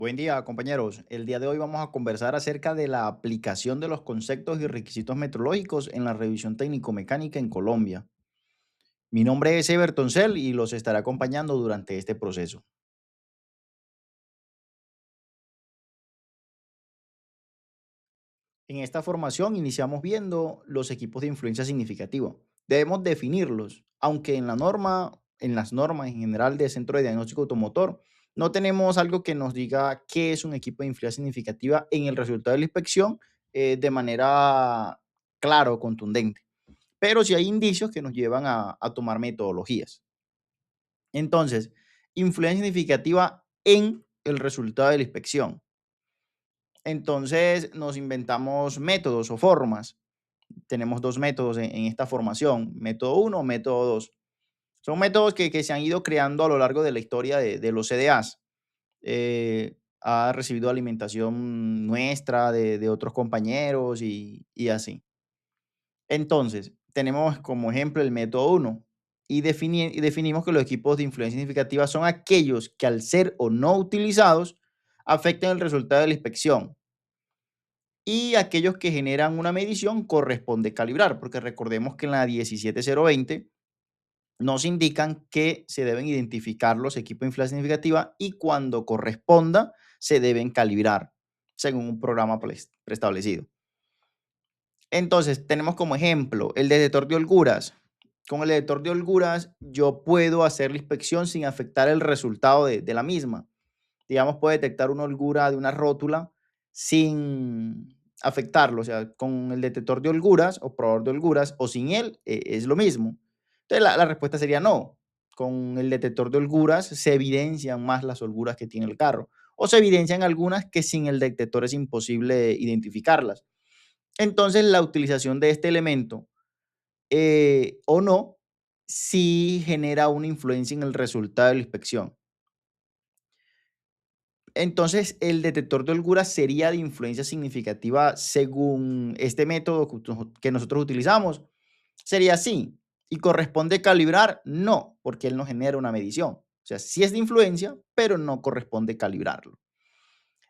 Buen día, compañeros. El día de hoy vamos a conversar acerca de la aplicación de los conceptos y requisitos metrológicos en la revisión técnico-mecánica en Colombia. Mi nombre es Everton Cell y los estaré acompañando durante este proceso. En esta formación iniciamos viendo los equipos de influencia significativa. Debemos definirlos, aunque en las normas en general del Centro de Diagnóstico Automotor, no tenemos algo que nos diga qué es un equipo de influencia significativa en el resultado de la inspección de manera clara o contundente. Pero sí hay indicios que nos llevan a tomar metodologías. Entonces, influencia significativa en el resultado de la inspección. Entonces, nos inventamos métodos o formas. Tenemos dos métodos en esta formación, método uno o método 2. Son métodos que se han ido creando a lo largo de la historia de los CDAs. Ha recibido alimentación nuestra, de otros compañeros y así. Entonces, tenemos como ejemplo el método uno y definimos que los equipos de influencia significativa son aquellos que al ser o no utilizados afectan el resultado de la inspección y aquellos que generan una medición corresponde calibrar, porque recordemos que en la 17020 nos indican que se deben identificar los equipos de influencia significativa y cuando corresponda se deben calibrar según un programa preestablecido. Entonces, tenemos como ejemplo el detector de holguras. Con el detector de holguras, yo puedo hacer la inspección sin afectar el resultado de la misma. Digamos, puedo detectar una holgura de una rótula sin afectarlo. O sea, con el detector de holguras o probador de holguras o sin él, es lo mismo. Entonces, la respuesta sería no. Con el detector de holguras se evidencian más las holguras que tiene el carro. O se evidencian algunas que sin el detector es imposible identificarlas. Entonces, la utilización de este elemento o no, sí genera una influencia en el resultado de la inspección. Entonces, el detector de holguras sería de influencia significativa según este método que nosotros utilizamos. Sería así. ¿Y corresponde calibrar? No, porque él no genera una medición. O sea, sí es de influencia, pero no corresponde calibrarlo.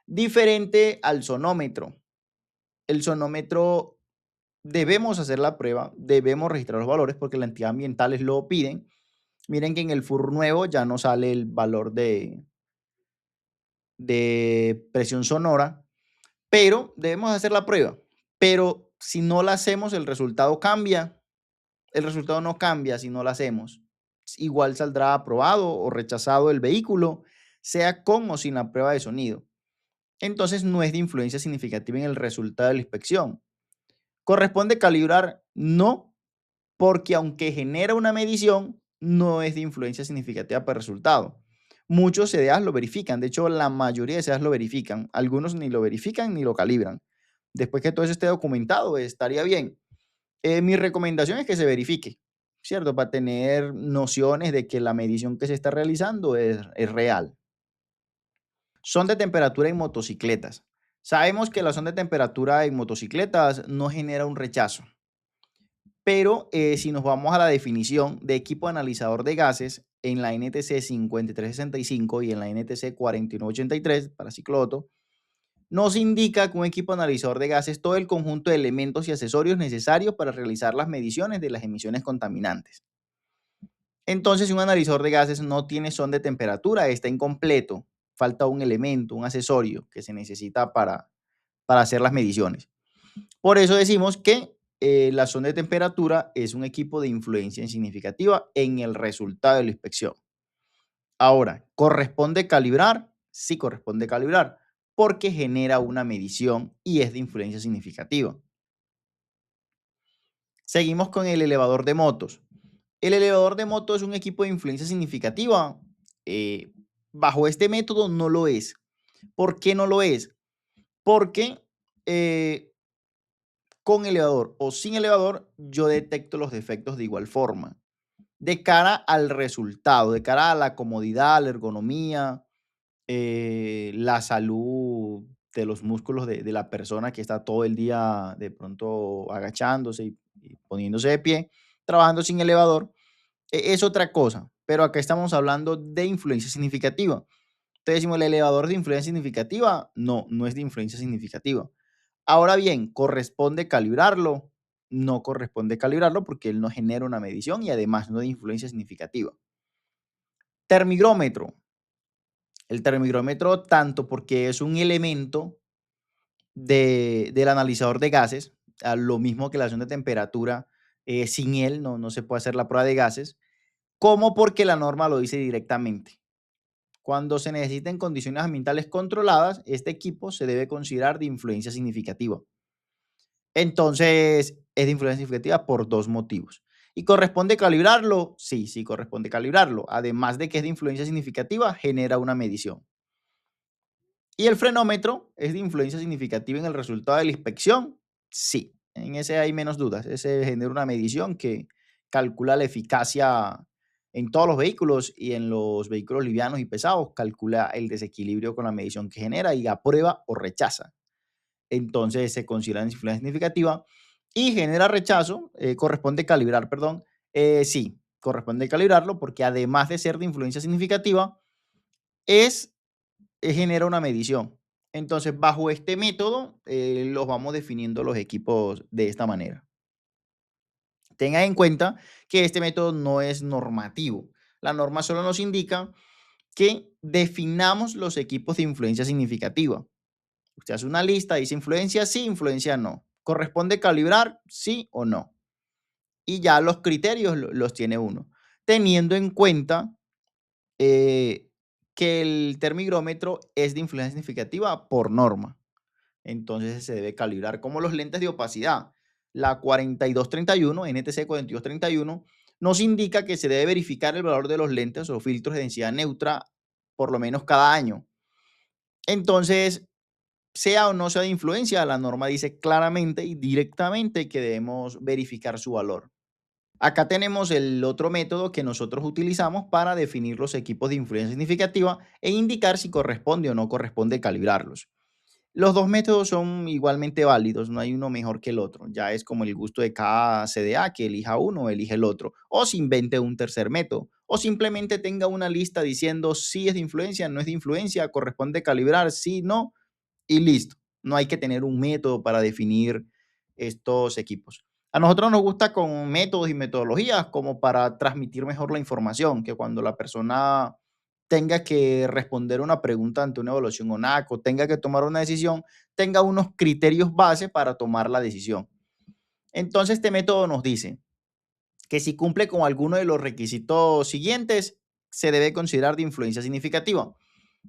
Diferente al sonómetro. El sonómetro debemos hacer la prueba, debemos registrar los valores porque las entidades ambientales lo piden. Miren que en el FUR nuevo ya no sale el valor de presión sonora, pero debemos hacer la prueba. Pero si no la hacemos, el resultado cambia. El resultado no cambia si no la hacemos. Igual saldrá aprobado o rechazado el vehículo, sea con o sin la prueba de sonido. Entonces no es de influencia significativa en el resultado de la inspección. ¿Corresponde calibrar? No, porque aunque genera una medición, no es de influencia significativa para el resultado. Muchos CDAs lo verifican, de hecho la mayoría de CDAs lo verifican, algunos ni lo verifican ni lo calibran. Después que todo eso esté documentado, estaría bien. Mi recomendación es que se verifique, ¿cierto? Para tener nociones de que la medición que se está realizando es real. Son de temperatura en motocicletas. Sabemos que la sonda de temperatura en motocicletas no genera un rechazo. Pero si nos vamos a la definición de equipo analizador de gases en la NTC 5365 y en la NTC 4983 para cicloto, nos indica que un equipo analizador de gases es todo el conjunto de elementos y accesorios necesarios para realizar las mediciones de las emisiones contaminantes. Entonces, si un analizador de gases no tiene son de temperatura, está incompleto. Falta un elemento, un accesorio que se necesita para hacer las mediciones. Por eso decimos que la sonda de temperatura es un equipo de influencia significativa en el resultado de la inspección. Ahora, ¿corresponde calibrar? Sí corresponde calibrar, porque genera una medición y es de influencia significativa. Seguimos con el elevador de motos. El elevador de motos es un equipo de influencia significativa. Eh, Bajo este método no lo es. ¿Por qué no lo es? Porque con elevador o sin elevador, yo detecto los defectos de igual forma. De cara al resultado, de cara a la comodidad, la ergonomía, la salud de los músculos de la persona que está todo el día de pronto agachándose y poniéndose de pie, trabajando sin elevador, es otra cosa. Pero acá estamos hablando de influencia significativa. Entonces decimos, ¿el elevador es de influencia significativa? No, no es de influencia significativa. Ahora bien, ¿corresponde calibrarlo? No corresponde calibrarlo porque él no genera una medición y además no de influencia significativa. Termigrómetro. El termigrómetro, tanto porque es un elemento del analizador de gases, a lo mismo que la acción de temperatura, sin él no se puede hacer la prueba de gases, como porque la norma lo dice directamente. Cuando se necesiten condiciones ambientales controladas, este equipo se debe considerar de influencia significativa. Entonces, es de influencia significativa por dos motivos. ¿Y corresponde calibrarlo? Sí, sí corresponde calibrarlo. Además de que es de influencia significativa, genera una medición. ¿Y el frenómetro es de influencia significativa en el resultado de la inspección? Sí, en ese hay menos dudas. Ese genera una medición que calcula la eficacia en todos los vehículos y en los vehículos livianos y pesados, calcula el desequilibrio con la medición que genera y aprueba o rechaza. Entonces se considera influencia significativa y genera rechazo, corresponde calibrar, perdón. Sí, corresponde calibrarlo porque además de ser de influencia significativa, es genera una medición. Entonces, bajo este método, los vamos definiendo los equipos de esta manera. Tengan en cuenta que este método no es normativo. La norma solo nos indica que definamos los equipos de influencia significativa. Usted hace una lista, dice influencia sí, influencia no. ¿Corresponde calibrar sí o no? Y ya los criterios los tiene uno. Teniendo en cuenta eh, que el termigrómetro es de influencia significativa por norma. Entonces se debe calibrar como los lentes de opacidad. La 4231, NTC 4231, nos indica que se debe verificar el valor de los lentes o filtros de densidad neutra por lo menos cada año. Entonces, sea o no sea de influencia, la norma dice claramente y directamente que debemos verificar su valor. Acá tenemos el otro método que nosotros utilizamos para definir los equipos de influencia significativa e indicar si corresponde o no corresponde calibrarlos. Los dos métodos son igualmente válidos, no hay uno mejor que el otro. Ya es como el gusto de cada CDA que elija uno o elige el otro. O se invente un tercer método. O simplemente tenga una lista diciendo si es de influencia, no es de influencia, corresponde calibrar, sí, no, y listo. No hay que tener un método para definir estos equipos. A nosotros nos gusta con métodos y metodologías como para transmitir mejor la información, que cuando la persona tenga que responder una pregunta ante una evaluación ONAC o tenga que tomar una decisión, tenga unos criterios base para tomar la decisión. Entonces, este método nos dice que si cumple con alguno de los requisitos siguientes, se debe considerar de influencia significativa.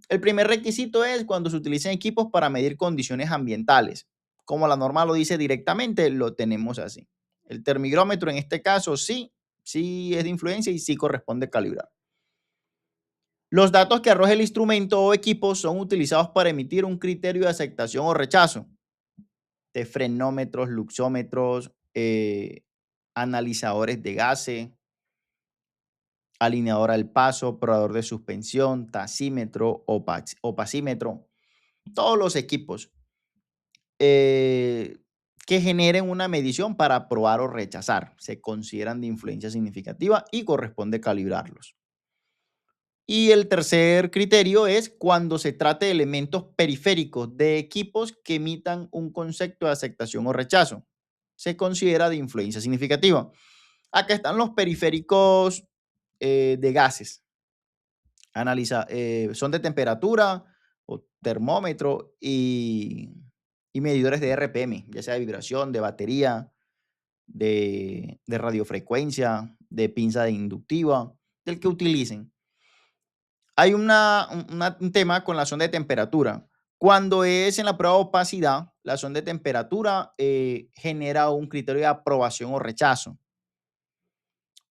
El primer requisito es cuando se utilizan equipos para medir condiciones ambientales. Como la norma lo dice directamente, lo tenemos así. El termigrómetro en este caso sí, sí es de influencia y sí corresponde calibrar. Los datos que arroja el instrumento o equipo son utilizados para emitir un criterio de aceptación o rechazo de frenómetros, luxómetros, analizadores de gases, alineador al paso, probador de suspensión, tasímetro, opacímetro, todos los equipos que generen una medición para aprobar o rechazar. Se consideran de influencia significativa y corresponde calibrarlos. Y el tercer criterio es cuando se trate de elementos periféricos de equipos que emitan un concepto de aceptación o rechazo. Se considera de influencia significativa. Acá están los periféricos de gases. Son de temperatura o termómetro y medidores de RPM, ya sea de vibración, de batería, de radiofrecuencia, de pinza de inductiva, del que utilicen. Hay un tema con la sonda de temperatura. Cuando es en la prueba de opacidad, la sonda de temperatura genera un criterio de aprobación o rechazo,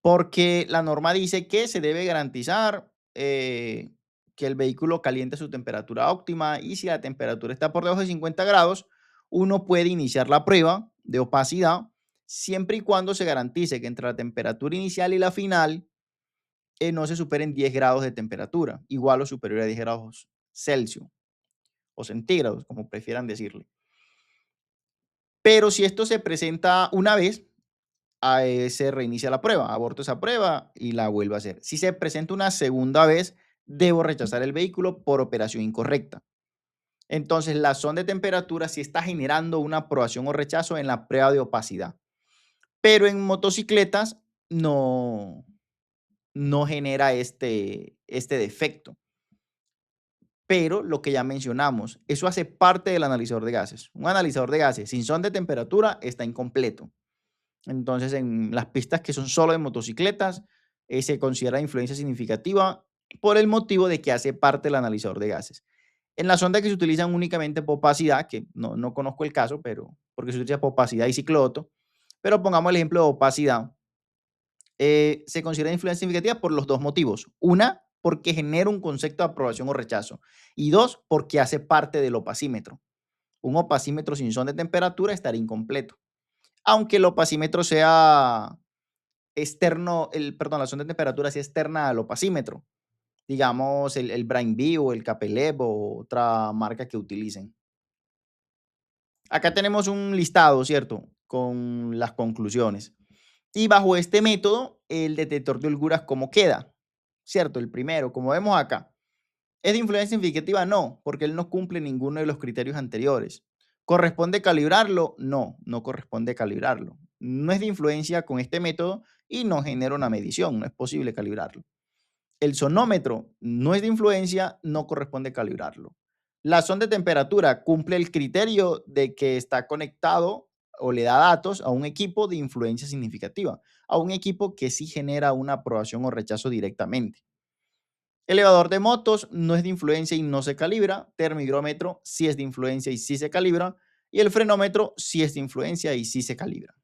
porque la norma dice que se debe garantizar que el vehículo caliente su temperatura óptima y si la temperatura está por debajo de 50 grados, uno puede iniciar la prueba de opacidad siempre y cuando se garantice que entre la temperatura inicial y la final no se superen 10 grados de temperatura, igual o superior a 10 grados Celsius o centígrados, como prefieran decirle. Pero si esto se presenta una vez, se reinicia la prueba, aborto esa prueba y la vuelve a hacer. Si se presenta una segunda vez, debo rechazar el vehículo por operación incorrecta. Entonces, la sonda de temperatura sí está generando una aprobación o rechazo en la prueba de opacidad, pero en motocicletas no, no genera este defecto. Pero lo que ya mencionamos, eso hace parte del analizador de gases. Un analizador de gases sin sonda de temperatura está incompleto. Entonces, en las pistas que son solo de motocicletas, se considera influencia significativa por el motivo de que hace parte del analizador de gases. En las sondas que se utilizan únicamente por opacidad, que no conozco el caso, pero porque se utiliza por opacidad y cicloto, pero pongamos el ejemplo de opacidad, se considera influencia significativa por los dos motivos. Una, porque genera un concepto de aprobación o rechazo. Y dos, porque hace parte del opacímetro. Un opacímetro sin sonda de temperatura estaría incompleto. Aunque el opacímetro sea externo, perdón, la sonda de temperatura sea externa al opacímetro. Digamos el Brain View, el Capeleb o otra marca que utilicen. Acá tenemos un listado, ¿cierto? Con las conclusiones. Y bajo este método, el detector de holguras, ¿cómo queda? ¿Cierto? El primero, como vemos acá. ¿Es de influencia significativa? No, porque él no cumple ninguno de los criterios anteriores. ¿Corresponde calibrarlo? No, no corresponde calibrarlo. No es de influencia con este método y no genera una medición, no es posible calibrarlo. El sonómetro no es de influencia, no corresponde calibrarlo. La sonda de temperatura cumple el criterio de que está conectado o le da datos a un equipo de influencia significativa, a un equipo que sí genera una aprobación o rechazo directamente. Elevador de motos no es de influencia y no se calibra. Termigrómetro sí es de influencia y sí se calibra. Y el frenómetro sí es de influencia y sí se calibra.